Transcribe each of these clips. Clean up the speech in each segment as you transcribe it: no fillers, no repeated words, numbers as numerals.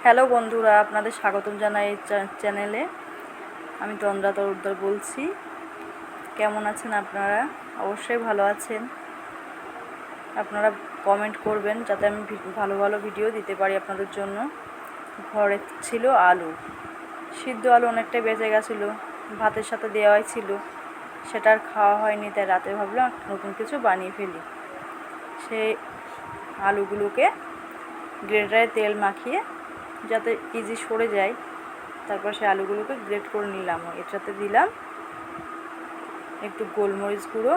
Hello বন্ধুরা, আপনাদের স্বাগতম জানাই এই চ্যানেলে। আমি তন্দ্রা তরফদার বলছি। কেমন আছেন আপনারা? অবশ্যই ভালো আছেন। আপনারা কমেন্ট করবেন যাতে আমি ভালো ভালো ভিডিও দিতে পারি আপনাদের জন্য। ঘরে ছিল আলু, সিদ্ধ আলু অনেকটাই বেঁচে গেছিলো, ভাতের সাথে দেওয়াই ছিল, সেটা আর খাওয়া হয়নি। তাই রাতে ভাবলাম নতুন কিছু বানিয়ে ফেলি। সেই আলুগুলোকে গ্রেটারে তেল মাখিয়ে যাতে ইজি সরে যায়, তারপর সেই আলুগুলোকে গ্রেট করে নিলাম। এটাতে দিলাম একটু গোলমরিচ গুঁড়ো,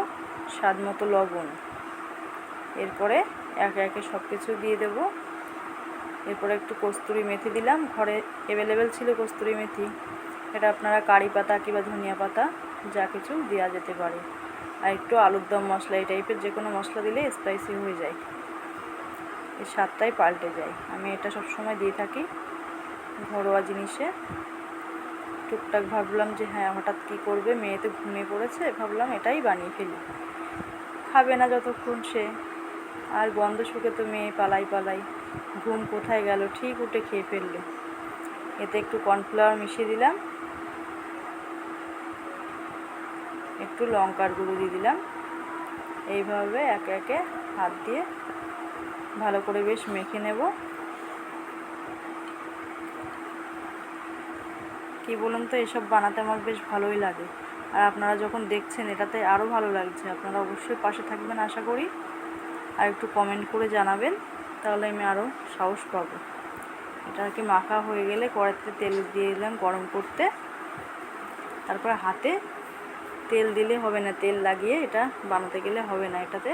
স্বাদ মতো লবণ। এরপরে একে একে সব কিছু দিয়ে দেবো। এরপরে একটু কস্তুরি মেথি দিলাম, ঘরে অ্যাভেলেবেল ছিল কস্তুরি মেথি। এটা আপনারা কারি পাতা কিংবা ধনিয়া পাতা যা কিছু দেওয়া যেতে পারে। আর একটু আলুর দম মশলা, এই টাইপের যে কোনো মশলা দিলে স্পাইসি হয়ে যায়, এর স্বাদটাই পাল্টে যায়। আমি এটা সবসময় দিয়ে থাকি ঘরোয়া জিনিসে। টুকটাক ভাবলাম যে হ্যাঁ, হঠাৎ কী করবে, মেয়ে তো ঘুমিয়ে পড়েছে, ভাবলাম এটাই বানিয়ে ফেলি। খাবে না যতক্ষণ সে, আর গন্ধ শুকে তো মেয়ে পালাই, ঘুম কোথায় গেল, ঠিক উঠে খেয়ে ফেললো। এতে একটু কর্নফ্লাওয়ার মিশিয়ে দিলাম, একটু লঙ্কার গুঁড়ো দিয়ে দিলাম। এইভাবে একে একে হাত দিয়ে ভালো করে বেশ মেখে নেব। কি বলুন তো, এসব বানাতে আমার বেশ ভালোই লাগে। আর আপনারা যখন দেখছেন এটাতে আরও ভালো লাগছে। আপনারা অবশ্যই পাশে থাকবেন আশা করি, আর একটু কমেন্ট করে জানাবেন, তাহলে আমি আরও সাহস পাবো। এটা আর কি মাখা হয়ে গেলে কড়াইতে তেল দিয়ে দিলাম গরম করতে। তারপর হাতে তেল দিলে হবে না, তেল লাগিয়ে এটা বানাতে গেলে হবে না। এটাতে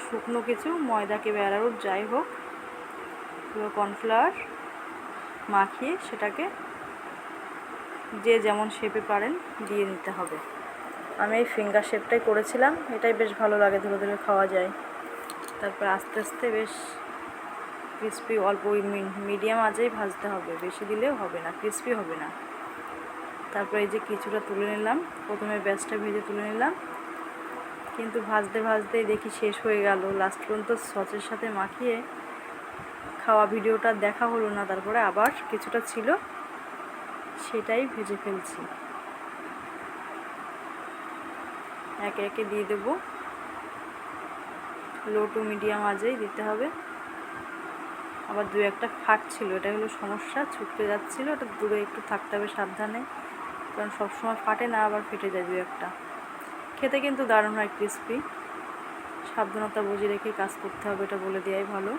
শুকনো কিছু ময়দাকে বেড়ারুট যাই হোক, কর্নফ্লাওয়ার মাখিয়ে সেটাকে যে যেমন শেপে পারেন দিয়ে নিতে হবে। আমি এই ফিঙ্গার শেপটাই করেছিলাম, এটাই বেশ ভালো লাগে, ধরে ধরে খাওয়া যায়। তারপর আস্তে আস্তে বেশ ক্রিস্পি, অল্প মিডিয়াম আঁচেই ভাজতে হবে, বেশি দিলেও হবে না, ক্রিস্পি হবে না। তারপর এই যে কিছুটা তুলে নিলাম, প্রথমে ব্যাসটা ভেজে তুলে নিলাম, কিন্তু ভাজতে ভাজতেই দেখি শেষ হয়ে গেল। লাস্ট পর্যন্ত সসের সাথে মাখিয়ে খাওয়া ভিডিওটা দেখা হলো না। তারপরে আবার কিছুটা ছিল, সেটাই ভেজে ফেলছি। একে একে দিয়ে দেব, লো টু মিডিয়াম আঁচেই দিতে হবে। আবার দু একটা ফাটছিল, এটা হলো সমস্যা, ছুটতে যাচ্ছিলো, ওটা দূরে একটু থাকতে হবে সাবধানে, কারণ সবসময় ফাটে না, আবার ফেটে যায় দু একটা। খেতে কিন্তু দারুণ হয়, ক্রিস্পি। সাবধানতা বুঝে রেখে কাজ করতে হবে, এটা বলে দেওয়াই ভালো।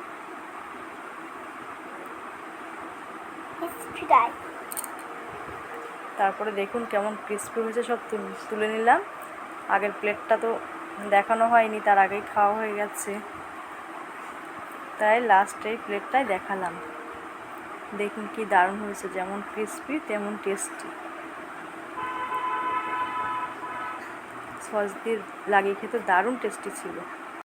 তারপরে দেখুন কেমন ক্রিস্পি হয়েছে, সব তুলে নিলাম। আগের প্লেটটা তো দেখানো হয়নি, তার আগেই খাওয়া হয়ে গেছে, তাই লাস্টে এই প্লেটটাই দেখালাম। দেখুন কি দারুণ হয়েছে, যেমন ক্রিস্পি তেমন টেস্টি। সস দিয়ে লাগিয়ে খেতে দারুণ টেস্টি ছিল।